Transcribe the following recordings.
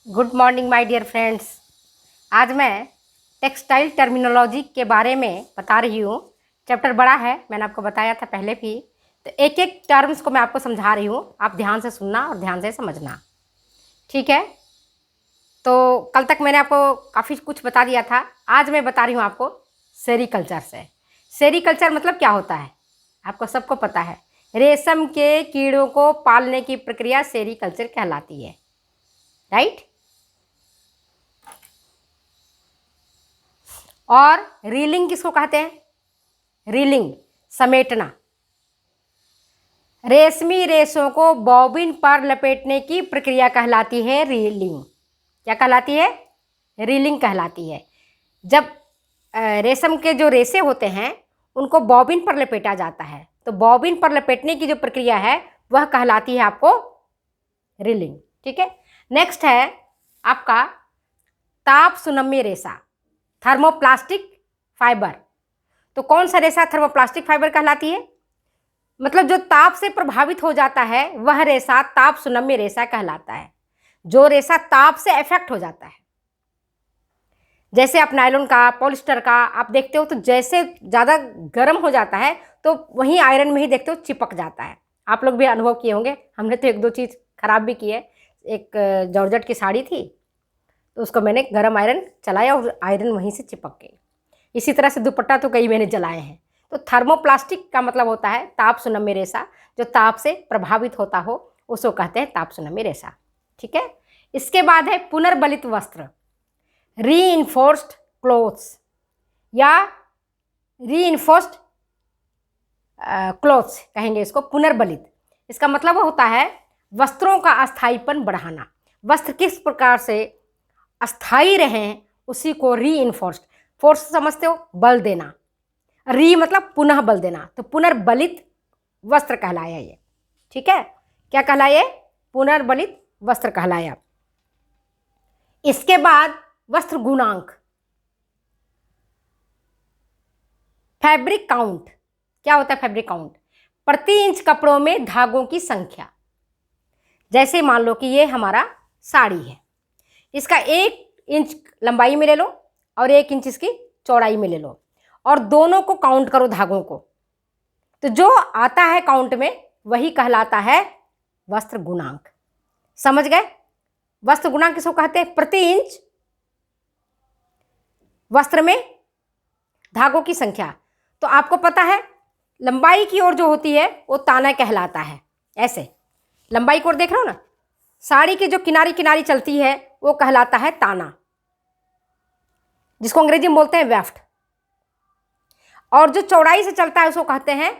Good morning my dear friends. आज मैं textile terminology के बारे में बता रही हूँ। चैप्टर बड़ा है, मैंने आपको बताया था पहले भी। तो एक एक टर्म्स को मैं आपको समझा रही हूँ, आप ध्यान से सुनना और ध्यान से समझना, ठीक है। तो कल तक मैंने आपको काफ़ी कुछ बता दिया था। आज मैं बता रही हूँ आपको सेरीकल्चर से। सेरीकल्चर मतलब क्या होता है, आपको सबको पता है। रेशम के कीड़ों को पालने की प्रक्रिया सेरीकल्चर कहलाती है, राइट। और रीलिंग किसको कहते हैं? रीलिंग, समेटना। रेशमी रेशों को बॉबिन पर लपेटने की प्रक्रिया कहलाती है रीलिंग। क्या कहलाती है? रीलिंग कहलाती है। जब रेशम के जो रेशे होते हैं उनको बॉबिन पर लपेटा जाता है, तो बॉबिन पर लपेटने की जो प्रक्रिया है वह कहलाती है आपको रीलिंग, ठीक है। नेक्स्ट है आपका ताप सुनम्य रेशा, थर्मोप्लास्टिक फाइबर। तो कौन सा रेशा थर्मोप्लास्टिक फाइबर कहलाती है? मतलब जो ताप से प्रभावित हो जाता है वह रेशा ताप सुनम्य रेशा कहलाता है। जो रेशा ताप से इफेक्ट हो जाता है, जैसे आप नायलॉन का, पॉलिस्टर का आप देखते हो, तो जैसे ज़्यादा गर्म हो जाता है तो वहीं आयरन में ही देखते हो चिपक जाता है। आप लोग भी अनुभव किए होंगे, हमने तो एक दो चीज़ खराब भी की है। एक जॉर्जेट की साड़ी थी, तो उसको मैंने गर्म आयरन चलाया और आयरन वहीं से चिपक गई। इसी तरह से दुपट्टा तो कई मैंने जलाए हैं। तो थर्मोप्लास्टिक का मतलब होता है ताप सुनम्य रेशा, जो ताप से प्रभावित होता हो उसको कहते हैं ताप सुनम्य रेशा, ठीक है। इसके बाद है पुनर्बलित वस्त्र, रीइंफोर्स्ड क्लोथ्स या रीइंफोर्स्ड क्लोथ्स कहेंगे इसको, पुनर्बलित। इसका मतलब होता है वस्त्रों का अस्थायीपन बढ़ाना। वस्त्र किस प्रकार से अस्थायी रहें उसी को रीइंफोर्स्ड, फोर्स समझते हो, बल देना। री मतलब पुनः बल देना, तो पुनर्बलित वस्त्र कहलाया ये, ठीक है। क्या कहलाया? पुनर्बलित वस्त्र कहलाया। इसके बाद वस्त्र गुणांक, फैब्रिक काउंट। क्या होता है फैब्रिक काउंट? प्रति इंच कपड़ों में धागों की संख्या। जैसे मान लो कि ये हमारा साड़ी है, इसका 1 इंच लंबाई में ले लो और 1 इंच इसकी चौड़ाई में ले लो और दोनों को काउंट करो धागों को, तो जो आता है काउंट में वही कहलाता है वस्त्र गुणांक। समझ गए? वस्त्र गुणांक किसको कहते हैं? प्रति इंच वस्त्र में धागों की संख्या। तो आपको पता है लंबाई की ओर जो होती है वो ताना कहलाता है। ऐसे लंबाई की ओर देख रहे हो ना, साड़ी की जो किनारी किनारी चलती है वो कहलाता है ताना, जिसको अंग्रेजी में बोलते हैं वेफ्ट। और जो चौड़ाई से चलता है उसको कहते हैं,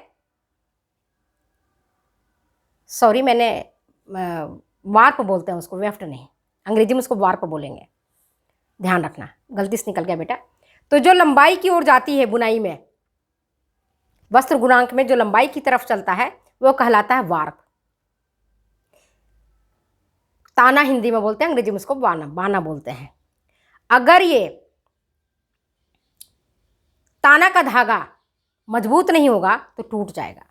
सॉरी मैंने वार्प बोलते हैं उसको, वेफ्ट नहीं, अंग्रेजी में उसको वार्प बोलेंगे, ध्यान रखना, गलती से निकल गया बेटा। तो जो लंबाई की ओर जाती है बुनाई में, वस्त्र गुणांक में जो लंबाई की तरफ चलता है वो कहलाता है वार्प। ताना हिंदी में बोलते हैं, अंग्रेजी में उसको बाना, बाना बोलते हैं। अगर ये ताना का धागा मजबूत नहीं होगा तो टूट जाएगा,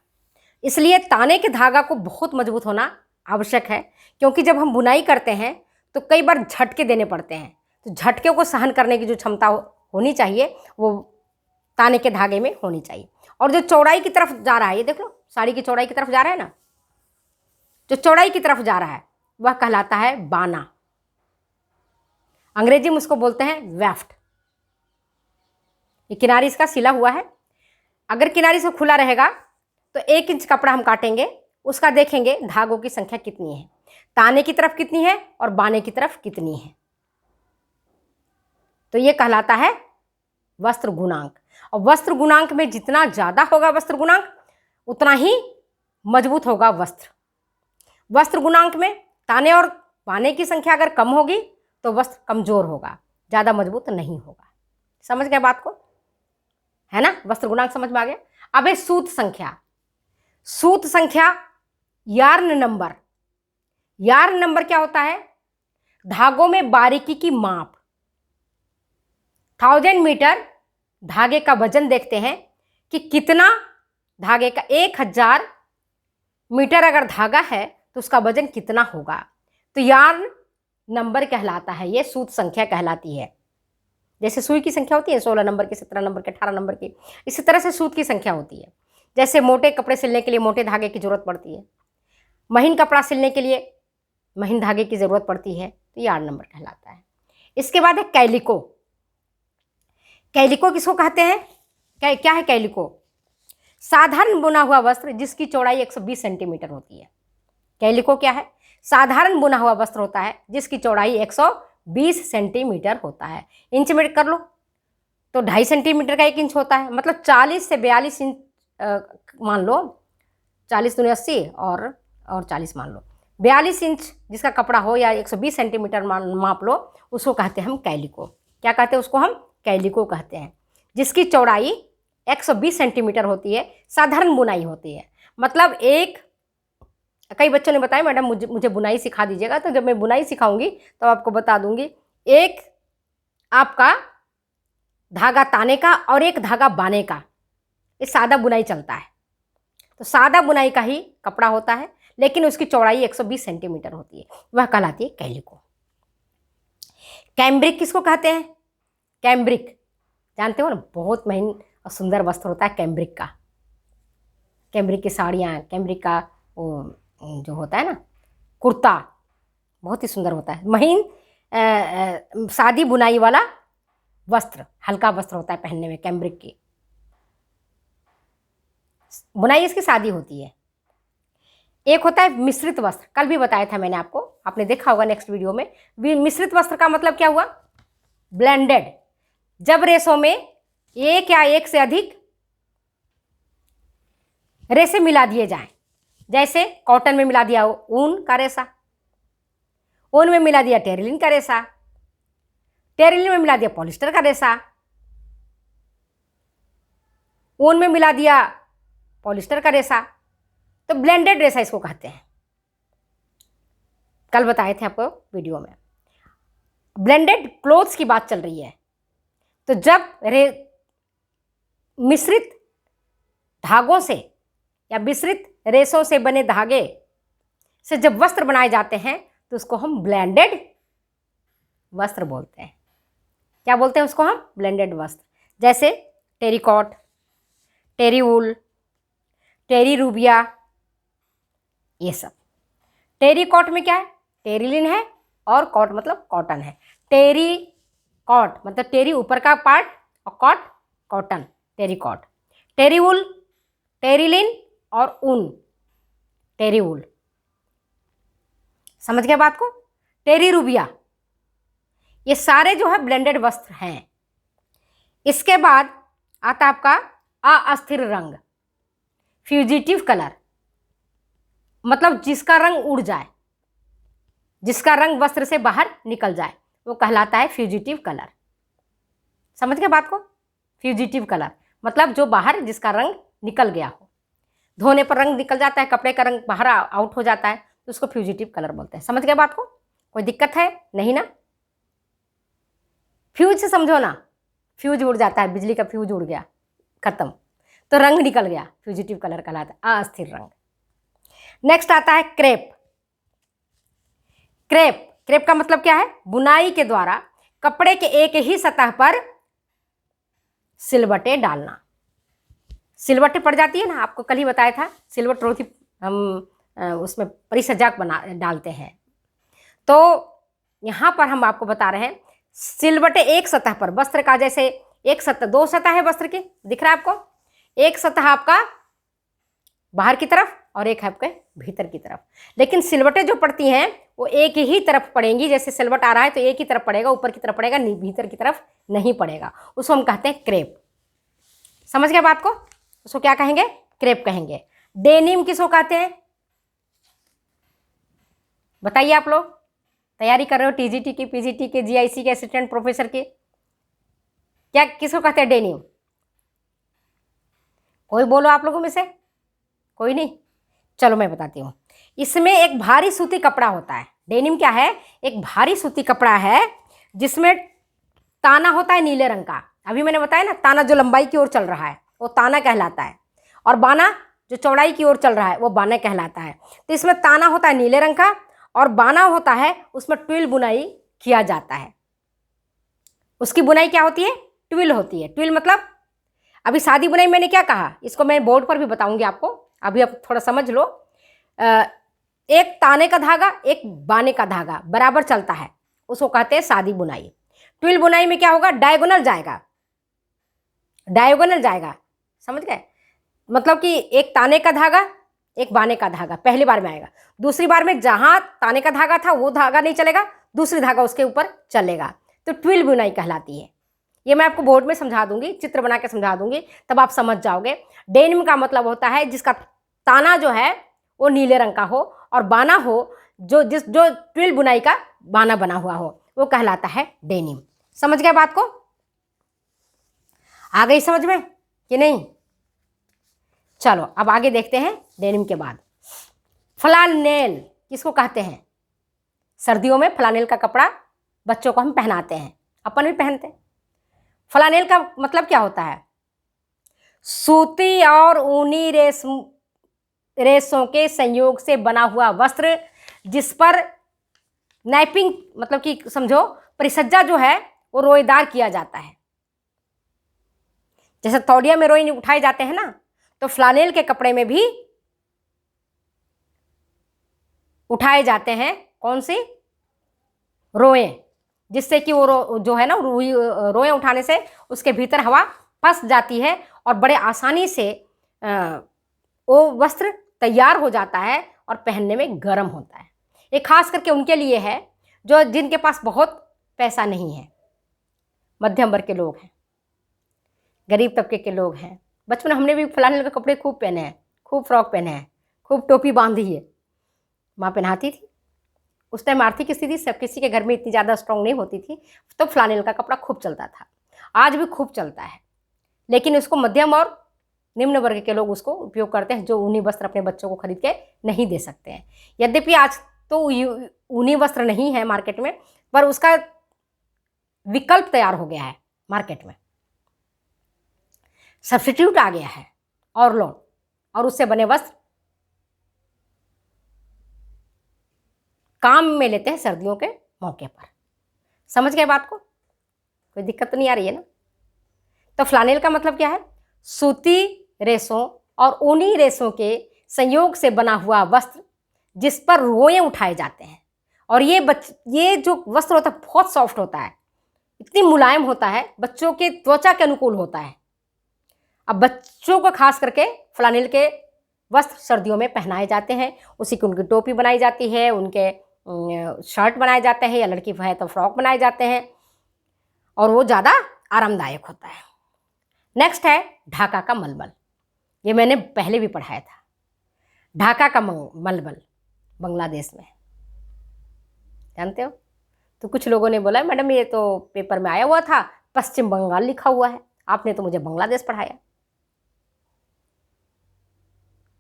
इसलिए ताने के धागा को बहुत मजबूत होना आवश्यक है। क्योंकि जब हम बुनाई करते हैं तो कई बार झटके देने पड़ते हैं, तो झटके को सहन करने की जो क्षमता होनी चाहिए वो ताने के धागे में होनी चाहिए। और जो चौड़ाई की तरफ जा रहा है, ये देख लो, साड़ी की चौड़ाई की तरफ जा रहा है ना, जो चौड़ाई की तरफ जा रहा है वह कहलाता है बाना, अंग्रेजी में उसको बोलते हैं वेफ्ट। ये किनारी इसका सिला हुआ है, अगर किनारी से खुला रहेगा तो 1 इंच कपड़ा हम काटेंगे, उसका देखेंगे धागों की संख्या कितनी है, ताने की तरफ कितनी है और बाने की तरफ कितनी है, तो ये कहलाता है वस्त्र गुणांक। और वस्त्र गुणांक में जितना ज़्यादा होगा वस्त्र गुणांक उतना ही मजबूत होगा वस्त्र। वस्त्र गुणांक में ताने और बाने की संख्या अगर कम होगी तो वस्त्र कमजोर होगा, ज़्यादा मजबूत नहीं होगा। समझ गए बात को, है ना? वस्त्र गुणांक समझ में आ गया। अब है सूत संख्या। सूत संख्या, यार्न नंबर। यार्न नंबर क्या होता है? धागों में बारीकी की माप। 1000 मीटर धागे का वजन देखते हैं कि कितना धागे का, 1000 मीटर अगर धागा है तो उसका वजन कितना होगा। तो यार्न नंबर कहलाता है, ये सूत्र संख्या कहलाती है। जैसे सुई की संख्या होती है 16 नंबर की, 17 नंबर की, 18 नंबर की, इसी तरह से सूत की संख्या होती है। जैसे मोटे कपड़े सिलने के लिए मोटे धागे की जरूरत पड़ती है, महीन कपड़ा सिलने के लिए महीन धागे की जरूरत पड़ती है, तो ये 8 नंबर कहलाता है। इसके बाद है कैलिको। कैलिको किसको कहते हैं? क्या है कैलिको? साधारण बुना हुआ वस्त्र जिसकी चौड़ाई 120 सेंटीमीटर होती है। कैलिको क्या है? साधारण बुना हुआ वस्त्र होता है जिसकी चौड़ाई 120 सेंटीमीटर होता है। इंच में कर लो तो 2.5 सेंटीमीटर का 1 इंच होता है, मतलब 40 से 42 इंच मान लो, 40 दूनी 80 और 40 मान लो, 42 इंच जिसका कपड़ा हो या 120 सेंटीमीटर माप लो, उसको कहते हैं हम कैलिको। क्या कहते हैं उसको? हम कैलिको कहते हैं, जिसकी चौड़ाई 120 सेंटीमीटर होती है, साधारण बुनाई होती है। मतलब कई बच्चों ने बताया मैडम मुझे बुनाई सिखा दीजिएगा, तो जब मैं बुनाई सिखाऊंगी तो आपको बता दूंगी, एक आपका धागा ताने का और एक धागा बाने का, ये सादा बुनाई चलता है। तो सादा बुनाई का ही कपड़ा होता है, लेकिन उसकी चौड़ाई 120 सेंटीमीटर होती है, वह कहलाती है कैलिको। कैम्ब्रिक किसको कहते हैं? कैम्ब्रिक जानते हो ना, बहुत महीन और सुंदर वस्त्र होता है कैम्ब्रिक का। कैम्ब्रिक की साड़ियाँ, कैम्ब्रिक का वो जो होता है ना कुर्ता, बहुत ही सुंदर होता है। महीन सादी बुनाई वाला वस्त्र, हल्का वस्त्र होता है पहनने में। कैम्ब्रिक की बुनाई इसकी सादी होती है। एक होता है मिश्रित वस्त्र, कल भी बताया था मैंने आपको, आपने देखा होगा नेक्स्ट वीडियो में। मिश्रित वस्त्र का मतलब क्या हुआ? ब्लेंडेड, जब रेशों में एक या एक से अधिक रेशे मिला दिए जाएं। जैसे कॉटन में मिला दिया ऊन का रेशा, ऊन में मिला दिया टेरिलिन का रेशा, टेरिलिन में मिला दिया पॉलिस्टर का रेशा, ऊन में मिला दिया पॉलिस्टर का रेशा, तो ब्लेंडेड रेशा इसको कहते हैं। कल बताए थे आपको वीडियो में। ब्लेंडेड क्लोथ्स की बात चल रही है, तो जब मिश्रित धागों से या मिश्रित रेशों से बने धागे से जब वस्त्र बनाए जाते हैं तो उसको हम ब्लेंडेड वस्त्र बोलते हैं। क्या बोलते हैं उसको हम? ब्लेंडेड वस्त्र। जैसे टेरिकॉट, टेरीवूल, टेरी रूबिया, ये सब। टेरिकॉट में क्या है? टेरिलिन है और कॉट मतलब कॉटन है। टेरी कॉट मतलब टेरी ऊपर का पार्ट और कॉट कॉटन, टेरिकॉट। टेरीवूल टेरिलिन और ऊन, टेरीवूल। समझ गए बात को? टेरी रूबिया, ये सारे जो है ब्लेंडेड वस्त्र हैं। इसके बाद आता आपका अस्थिर रंग, फ्यूजिटिव कलर, मतलब जिसका रंग उड़ जाए, जिसका रंग वस्त्र से बाहर निकल जाए, वो कहलाता है फ्यूजिटिव कलर। समझ गए बात को? फ्यूजिटिव कलर मतलब जो बाहर जिसका रंग निकल गया हो, धोने पर रंग निकल जाता है, कपड़े का रंग बाहर आउट हो जाता है, तो उसको फ्यूजिटिव कलर बोलते हैं। समझ गए बात को? कोई दिक्कत है? नहीं ना? फ्यूज से समझो ना, फ्यूज उड़ जाता है, बिजली का फ्यूज उड़ गया, खत्म, तो रंग निकल गया, फ्यूजिटिव कलर कहलाता है, अस्थिर रंग। नेक्स्ट आता है क्रेप। क्रेप, क्रेप का मतलब क्या है? बुनाई के द्वारा कपड़े के एक ही सतह पर सिलवटें डालना। सिलवटें पड़ जाती है ना, आपको कल ही बताया था, सिलवट रोटी हम उसमें परिसज्जा बना डालते हैं। तो यहाँ पर हम आपको बता रहे हैं सिलवटें एक सतह पर, वस्त्र का जैसे एक सतह, दो सतह है वस्त्र की, दिख रहा है आपको? एक सतह आपका बाहर की तरफ और एक है आपके भीतर की तरफ, लेकिन सिलवटें जो पड़ती हैं वो एक ही तरफ पड़ेंगी। जैसे सिलवट आ रहा है तो एक ही तरफ पड़ेगा, ऊपर की तरफ पड़ेगा, भीतर की तरफ नहीं पड़ेगा, उसको हम कहते हैं क्रेप। समझ गए बात को? उसको क्या कहेंगे? क्रेप कहेंगे। डेनिम किसको कहते हैं? बताइए, आप लोग तैयारी कर रहे हो टीजीटी की, पीजीटी के, जीआईसी के, असिस्टेंट प्रोफेसर के, क्या किसको कहते हैं डेनिम? कोई बोलो आप लोगों में से, कोई नहीं? चलो मैं बताती हूँ। इसमें एक भारी सूती कपड़ा होता है। डेनिम क्या है? एक भारी सूती कपड़ा है जिसमें ताना होता है नीले रंग का। अभी मैंने बताया ना, ताना जो लंबाई की ओर चल रहा है वो ताना कहलाता है, और बाना जो चौड़ाई की ओर चल रहा है वो बाना कहलाता है। तो इसमें ताना होता है नीले रंग का और बाना होता है उसमें ट्विल बुनाई किया जाता है। उसकी बुनाई क्या होती है? ट्विल होती है। ट्विल मतलब, अभी सादी बुनाई मैंने क्या कहा, इसको मैं बोर्ड पर भी बताऊंगी आपको, अभी आप थोड़ा समझ लो। एक ताने का धागा, एक बाने का धागा बराबर चलता है, उसको कहते हैं सादी बुनाई। ट्विल बुनाई में क्या होगा? डायगोनल जाएगा, डायगोनल जाएगा, समझ गए? मतलब कि एक ताने का धागा, एक बाने का धागा पहली बार में आएगा, दूसरी बार में जहां ताने का धागा था वो धागा नहीं चलेगा, दूसरी धागा उसके ऊपर चलेगा, तो ट्विल बुनाई कहलाती है। ये मैं आपको बोर्ड में समझा दूंगी, चित्र बना के समझा दूंगी, तब आप समझ जाओगे। डेनिम का मतलब होता है जिसका ताना जो है वो नीले रंग का हो और बाना हो जो ट्विल बुनाई का बाना बना हुआ हो, वो कहलाता है डेनिम। समझ गए बात को? आ गई समझ में कि नहीं? चलो अब आगे देखते हैं। डेनिम के बाद फ्लानेल किसको कहते हैं? सर्दियों में फ्लानेल का कपड़ा बच्चों को हम पहनाते हैं, अपन भी पहनते हैं। फ्लानेल का मतलब क्या होता है? सूती और ऊनी रेशों के संयोग से बना हुआ वस्त्र जिस पर नाइपिंग मतलब कि समझो परिसज्जा जो है वो रोएदार किया जाता है। जैसे तौलिया में रोए उठाए जाते हैं ना, तो फ्लानेल के कपड़े में भी उठाए जाते हैं कौन सी? रोए, जिससे कि वो जो है ना रोए उठाने से उसके भीतर हवा फंस जाती है और बड़े आसानी से वो वस्त्र तैयार हो जाता है और पहनने में गर्म होता है। ये खास करके उनके लिए है जो जिनके पास बहुत पैसा नहीं है, मध्यम वर्ग के लोग हैं, गरीब तबके के लोग हैं। बचपन में हमने भी फ्लानेल के कपड़े खूब पहने हैं, खूब फ्रॉक पहने हैं, खूब टोपी बांधी है, माँ पहनाती थी। उस टाइम आर्थिक स्थिति सब किसी के घर में इतनी ज़्यादा स्ट्रांग नहीं होती थी, तो फ्लानेल का कपड़ा खूब चलता था, आज भी खूब चलता है। लेकिन उसको मध्यम और निम्न वर्ग के लोग उसको उपयोग करते हैं, जो ऊनी वस्त्र अपने बच्चों को खरीद के नहीं दे सकते हैं। यद्यपि आज तो ऊनी वस्त्र नहीं है मार्केट में, पर उसका विकल्प तैयार हो गया है मार्केट में, सब्स्टिट्यूट आ गया है ऑर्लोन, और उससे बने वस्त्र काम में लेते हैं सर्दियों के मौके पर। समझ गए बात को? कोई दिक्कत तो नहीं आ रही है ना? तो फ्लानेल का मतलब क्या है? सूती रेशों और ऊनी रेशों के संयोग से बना हुआ वस्त्र जिस पर रोए उठाए जाते हैं। और ये जो वस्त्र होता है बहुत सॉफ्ट होता है, इतनी मुलायम होता है, बच्चों के त्वचा के अनुकूल होता है। अब बच्चों को खास करके फ्लानेल के वस्त्र सर्दियों में पहनाए जाते हैं, उसी की उनकी टोपी बनाई जाती है, उनके शर्ट बनाए जाते हैं, या लड़की है तो फ्रॉक बनाए जाते हैं, और वो ज़्यादा आरामदायक होता है। नेक्स्ट है ढाका का मलमल। ये मैंने पहले भी पढ़ाया था। ढाका का मलमल बांग्लादेश में, जानते हो? तो कुछ लोगों ने बोला मैडम ये तो पेपर में आया हुआ था, पश्चिम बंगाल लिखा हुआ है, आपने तो मुझे बांग्लादेश पढ़ाया।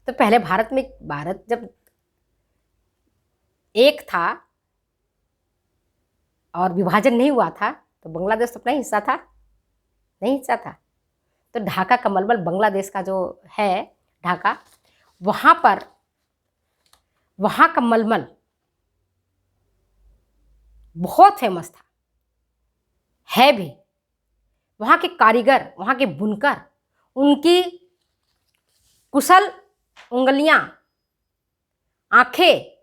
तो पहले भारत जब एक था और विभाजन नहीं हुआ था, तो बांग्लादेश तो अपना हिस्सा था, नहीं हिस्सा था। तो ढाका का मलमल बांग्लादेश का जो है ढाका, वहाँ का मलमल बहुत फेमस था, है भी। वहाँ के कारीगर, वहाँ के बुनकर, उनकी कुशल उंगलियां, आंखें,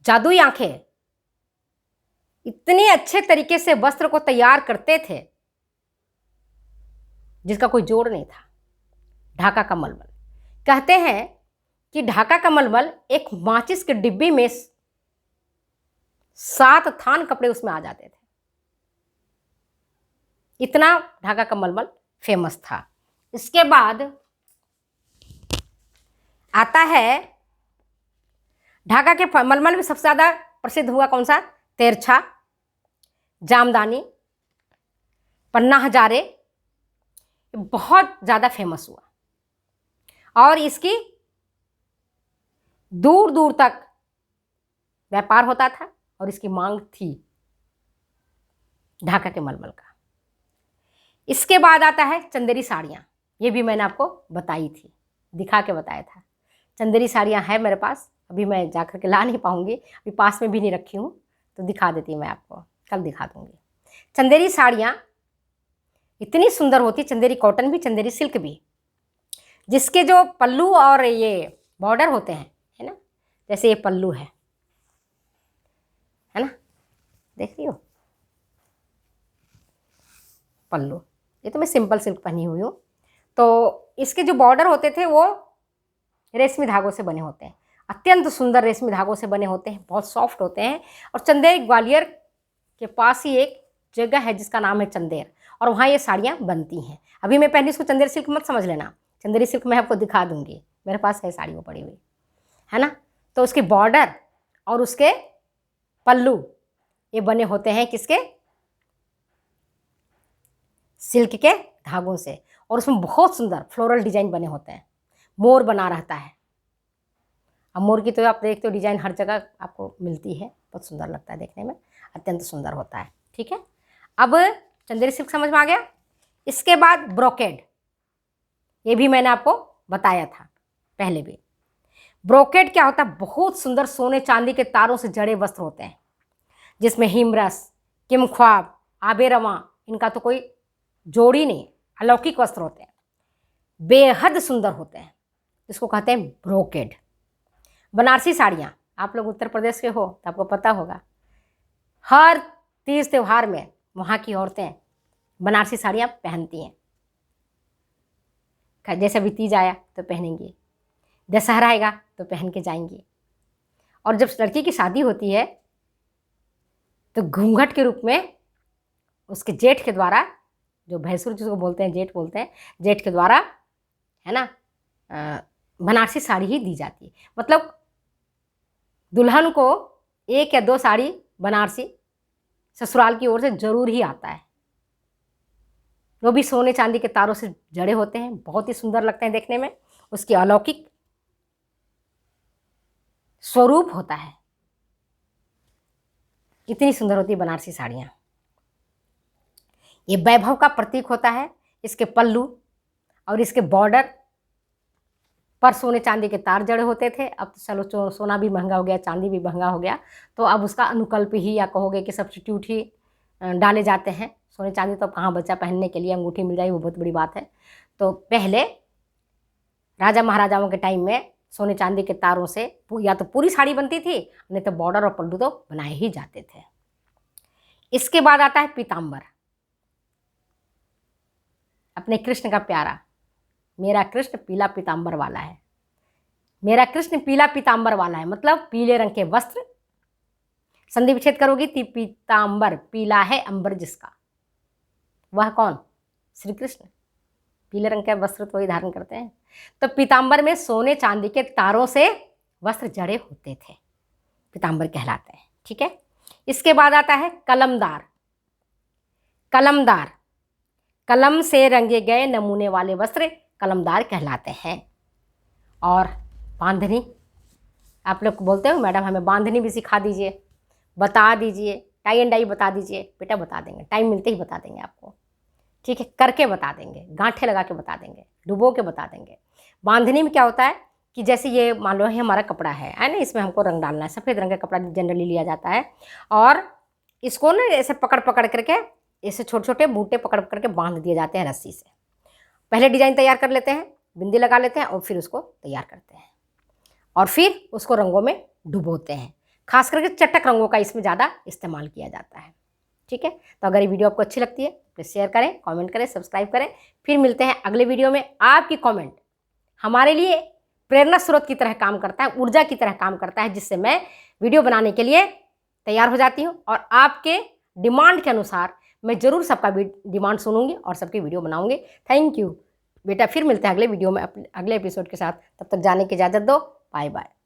जादुई आंखें, इतने अच्छे तरीके से वस्त्र को तैयार करते थे जिसका कोई जोड़ नहीं था। ढाका का मलमल, कहते हैं कि ढाका का मलमल एक माचिस के डिब्बे में 7 थान कपड़े उसमें आ जाते थे, इतना ढाका का मलमल फेमस था। इसके बाद आता है ढाका के मलमल में सबसे ज़्यादा प्रसिद्ध हुआ कौन सा? तेरछा, जामदानी, पन्ना हजारे, बहुत ज़्यादा फेमस हुआ और इसकी दूर दूर तक व्यापार होता था और इसकी मांग थी ढाका के मलमल का। इसके बाद आता है चंदेरी साड़ियाँ। ये भी मैंने आपको बताई थी, दिखा के बताया था। चंदेरी साड़ियाँ है मेरे पास, अभी मैं जा कर के ला नहीं पाऊँगी, अभी पास में भी नहीं रखी हूँ, तो दिखा देती मैं आपको, कल दिखा दूँगी। चंदेरी साड़ियाँ इतनी सुंदर होती, चंदेरी कॉटन भी, चंदेरी सिल्क भी, जिसके जो पल्लू और ये बॉर्डर होते हैं, है ना, जैसे ये पल्लू है ना, देख रही हो पल्लू, ये तो मैं सिंपल सिल्क पहनी हुई हूँ। तो इसके जो बॉर्डर होते थे वो रेशमी धागों से बने होते हैं, अत्यंत सुंदर रेशमी धागों से बने होते हैं, बहुत सॉफ्ट होते हैं। और चंदेरी ग्वालियर के पास ही एक जगह है जिसका नाम है चंदेर, और वहाँ ये साड़ियाँ बनती हैं। अभी मैं पहनी इसको चंदेरी सिल्क मत समझ लेना, चंदेरी सिल्क मैं आपको दिखा दूँगी, मेरे पास है साड़ी वो पड़ी हुई, है ना। तो उसके बॉर्डर और उसके पल्लू ये बने होते हैं किसके, सिल्क के धागों से, और उसमें बहुत सुंदर फ्लोरल डिजाइन बने होते हैं, मोर बना रहता है। अब मोर की तो आप देखते हो डिजाइन हर जगह आपको मिलती है, बहुत सुंदर लगता है देखने में, अत्यंत सुंदर होता है। ठीक है, अब चंदेरी सिल्क समझ में आ गया। इसके बाद ब्रोकेड, ये भी मैंने आपको बताया था पहले भी। ब्रोकेड क्या होता है, बहुत सुंदर सोने चांदी के तारों से जड़े वस्त्र होते हैं, जिसमें हिमरस, किमख्वाब, आबे रवां, इनका तो कोई जोड़ी नहीं, अलौकिक वस्त्र होते हैं, बेहद सुंदर होते हैं, इसको कहते हैं ब्रोकेड। बनारसी साड़ियाँ, आप लोग उत्तर प्रदेश के हो तो आपको पता होगा, हर तीज त्यौहार में वहाँ की औरतें बनारसी साड़ियाँ पहनती हैं। जैसे अभी तीज आया तो पहनेंगी, दशहरा आएगा तो पहन के जाएंगी, और जब लड़की की शादी होती है तो घूंघट के रूप में उसके जेठ के द्वारा, जो भैंसुर जिसको बोलते हैं जेठ बोलते हैं, जेठ के द्वारा, है ना, बनारसी साड़ी ही दी जाती है। मतलब दुल्हन को 1 या 2 साड़ी बनारसी ससुराल की ओर से जरूर ही आता है, वो भी सोने चांदी के तारों से जड़े होते हैं, बहुत ही सुंदर लगते हैं देखने में, उसकी अलौकिक स्वरूप होता है, इतनी सुंदर होती है बनारसी साड़ियाँ। ये वैभव का प्रतीक होता है, इसके पल्लू और इसके बॉर्डर पर सोने चांदी के तार जड़े होते थे। अब तो चलो सोना भी महंगा हो गया, चांदी भी महंगा हो गया, तो अब उसका अनुकल्प ही या कहोगे कि सब्स्टिट्यूट ही डाले जाते हैं। सोने चांदी तो अब कहाँ बचा पहनने के लिए, अंगूठी मिल जाए वो बहुत बड़ी बात है। तो पहले राजा महाराजाओं के टाइम में सोने चांदी के तारों से या तो पूरी साड़ी बनती थी, नहीं तो बॉर्डर और पल्लू तो बनाए ही जाते थे। इसके बाद आता है पीताम्बर, अपने कृष्ण का प्यारा, मेरा कृष्ण पीला पीताम्बर वाला है, मेरा कृष्ण पीला पीताम्बर वाला है, मतलब पीले रंग के वस्त्र। संधि विच्छेद करोगी तो पीताम्बर, पीला है अंबर जिसका, वह कौन, श्री कृष्ण, पीले रंग के वस्त्र तो ही धारण करते हैं। तो पीताम्बर में सोने चांदी के तारों से वस्त्र जड़े होते थे, पीताम्बर कहलाते हैं। ठीक है, इसके बाद आता है कलमदार। कलमदार, कलम से रंगे गए नमूने वाले वस्त्र कलमदार कहलाते हैं। और बांधनी, आप लोग बोलते हो मैडम हमें बांधनी भी सिखा दीजिए, बता दीजिए, टाई एंड डाई बता दीजिए। बेटा बता देंगे, टाइम मिलते ही बता देंगे आपको, ठीक है, करके बता देंगे, गांठे लगा के बता देंगे, डुबो के बता देंगे। बांधनी में क्या होता है कि जैसे ये मान लो है हमारा कपड़ा है ना, इसमें हमको रंग डालना है, सफ़ेद रंग का कपड़ा जनरली लिया जाता है, और इसको ना ऐसे पकड़ पकड़ करके, ऐसे छोटे छोटे बूटे पकड़ पकड़ के बांध दिए जाते हैं रस्सी से। पहले डिजाइन तैयार कर लेते हैं, बिंदी लगा लेते हैं, और फिर उसको तैयार करते हैं, और फिर उसको रंगों में डुबोते हैं। खास करके चटक रंगों का इसमें ज़्यादा इस्तेमाल किया जाता है। ठीक है, तो अगर ये वीडियो आपको अच्छी लगती है तो शेयर करें, कमेंट करें, सब्सक्राइब करें। फिर मिलते हैं अगले वीडियो में। आपकी कमेंट हमारे लिए प्रेरणा स्रोत की तरह काम करता है, ऊर्जा की तरह काम करता है, जिससे मैं वीडियो बनाने के लिए तैयार हो जाती हूँ, और आपके डिमांड के अनुसार मैं ज़रूर सबका डिमांड सुनूंगी और सबकी वीडियो बनाऊंगी। थैंक यू बेटा, फिर मिलते हैं अगले वीडियो में अगले एपिसोड के साथ। तब तक जाने की इजाज़त दो, बाय बाय।